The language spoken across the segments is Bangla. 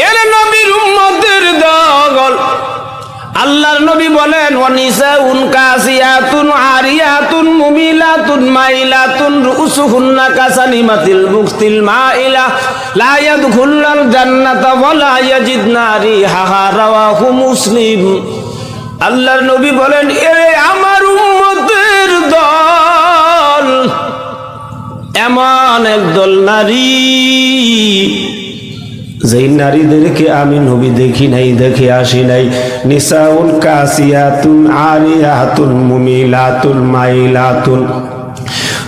এর নবীর উম্মতের দল। আল্লাহর নবী বলেন ওয়ানিসাউন কাসিয়াতুন আরিয়াতুন মুমিলাতুন মাইলাতুন রুসুহুন্না কাসানিমাতিল মুক্তিল মাইলা লা ইয়াদখুলুল জান্নাতা ওয়া লা ইয়াজিদনা রিহাহা রাওয়াহু মুসলিম। আল্লাহর নবী বলেন এরে আমার উম্মতের দল এমন একদল নারী যেই নারীদেরকে আমি নবী দেখি নাই, দেখে আসি নাই। নিসাউন কাসিয়াতুন আরিয়াতুন মুমিলাতুন মাইলাতুন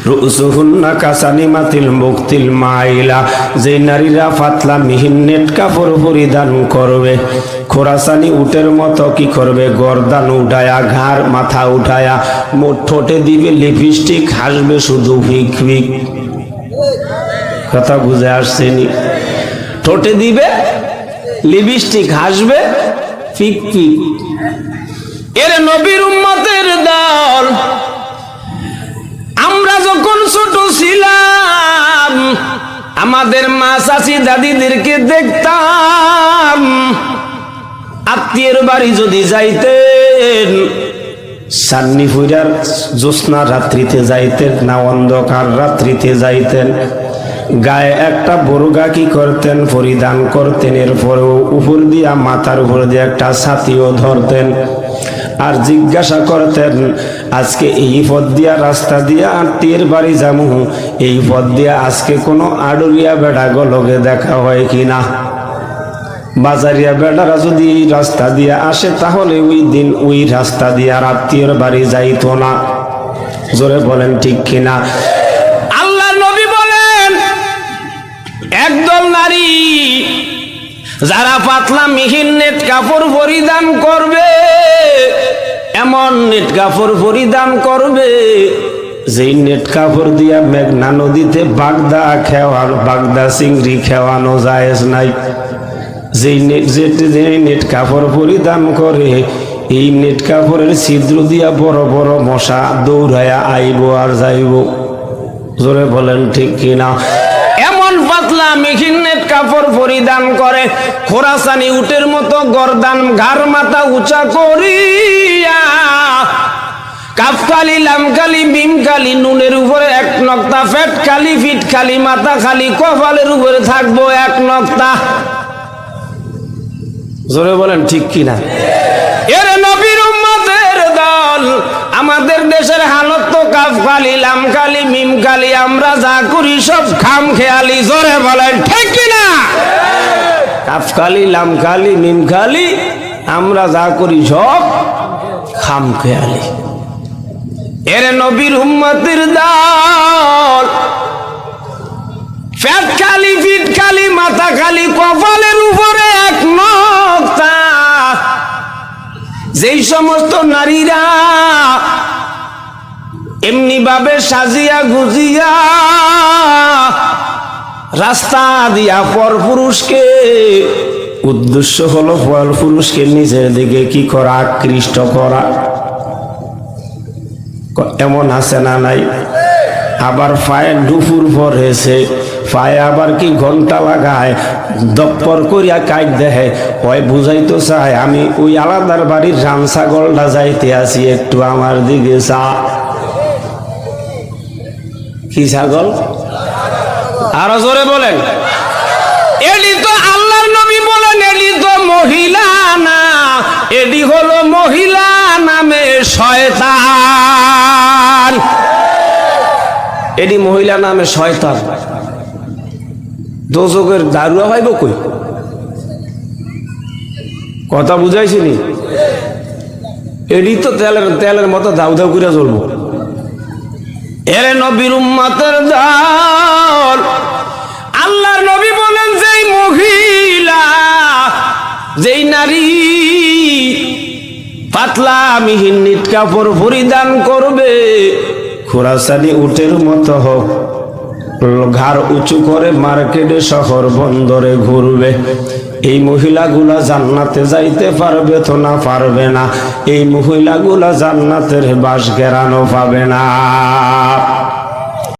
রুসুহুন্না কাসানিমাতিল মুক্তিল মাইলা, যে নারীরা পাতলা মিহিন নেট কাপড় পরিধান করবে, খোরাসানি উটের মতো কি করবে, গর্দান উঠায়া, ঘাড় মাথা উঠায়া, ঠোঁটে দিবে লিপস্টিক, হাসবে শুধু ফিক ফিক। কথা বুঝে আসছেনি? ঠোঁটে দিবে লিপস্টিক, হাসবে ফিক ফিক। এর নবীর উম্মতের দল। আমরা যখন ছোট ছিলাম আমাদের মা চাচি দাদিদেরকে দেখতাম, আত্মীয়ের বাড়ি যদি যাইতেন, সান্নি ফুইরার জ্যোৎস্না রাত্রিতে যাইতেন না অন্ধকার রাত্রিতে যাইতেন, গায়ে একটা বোরকা কি করতেন, পরিধান করতেন। এরপরেও উপর দিয়া, মাথার উপর দিয়ে একটা ছাতিও ধরতেন। আর জিজ্ঞাসা করতেন আজকে এই পথ দিয়া, রাস্তা দিয়া আত্মীয়ের বাড়ি যামু, এই পথ দিয়া আজকে কোনো আডুরিয়া বেড়া গলকে দেখা হয় কিনা। বাজারিয়া বেড়ারা যদি রাস্তা দিয়া আসে তাহলে ওই দিন ওই রাস্তা দিয়া আত্মীয়ের বাড়ি যাইতো না। জোরে বলেন ঠিক কিনা? আল্লাহ নবী বলেন একদল নারী যারা পাতলা মিহিন নেট কাপড় পরিধান করবে, এমন নেট কাপড় পরিধান করবে যেই নেট কাপড় দিয়া মেঘনা নদীতে বাগদা খেওয়ার, বাগদা চিংড়ি খেওয়ানো জায়েজ নাই। যেই নেট কাপড় পরিধান করে এই নেট কাপড়ের ছিদ্র দিয়া বড় বড় মশা দৌড়ায়া আইব আর যাইব। জোরে বলেন ঠিক কিনা? এমন পাতলা মিহিন নেট কাপড় পরিধান করে, খোরাসানি উটের মতো গর্দান, ঘাড় মাথা উঁচা করিয়া, কাফকালি লামকালি মিমকালি, নুনের উপরে এক নক্তা, ফেট খালি ফিট খালি, মাথা খালি, কপালের উপরে থাকবো এক নক্তা। জোরে বলেন ঠিক কিনা? এর নবীর উম্মতের দল। আমাদের দেশের হালত তো কাফকালি লামকালি মিমকালি, আমরা যা করি সব খাম খেয়ালি। জোরে বলেন ঠিক কিনা? কাফকালি লামকালি মিমকালি, আমরা যা করি সব খাম খেয়ালি। এর নবীর উম্মতের দল ফ্যাট খালি ফিট খালি, মাথা খালি, কপালের উপরে এক নক্তা। যেই সমস্ত নারীরা এমনি ভাবে সাজিয়া গুজিয়া রাস্তা দিয়া পর পুরুষকে, উদ্দেশ্য হলো পর পুরুষকে নিজের দিকে কি করা, আকৃষ্ট করা, এমন আছে না নাই? আবার পায়ে দুপুর পরেছে, পায়ে আবার কি ঘন্টা লাগায়, দপ্পর করিয়া কাট দেয়, ওই বুঝাইতো চায় আমি ওই আলাদার বাড়ির রাম ছাগলটা যাইতে আসি, একটু আমার দিকে চা। কি ছাগল? আরো জোরে বলেন। এডি তো আল্লাহর নবী বলেন এডি তো মহিলা না, এডি হলো মহিলা নামে শয়তান। এডি মহিলা নামে শয়তান। দোজকের দারুয়া ভাইব কই? কথা বুঝাইছিনি? এডি তো তেলের মতো দাউ দাউ করে জ্বলবো। এর নবীর উম্মতের দল। আল্লাহর নবী বলেন যেই মহিলা, যেই নারী পাতলা মিহিন নিট কাপড় পরিধান করবে, খোরাসানি উটের মতো হোক, ঘাড় উঁচু করে মার্কেটে শহর বন্দরে ঘুরবে, এই মহিলাগুলা জান্নাতে যাইতে পারবে তো না পারবে না? এই মহিলাগুলা জান্নাতের বাস ঘেরানো পাবে না।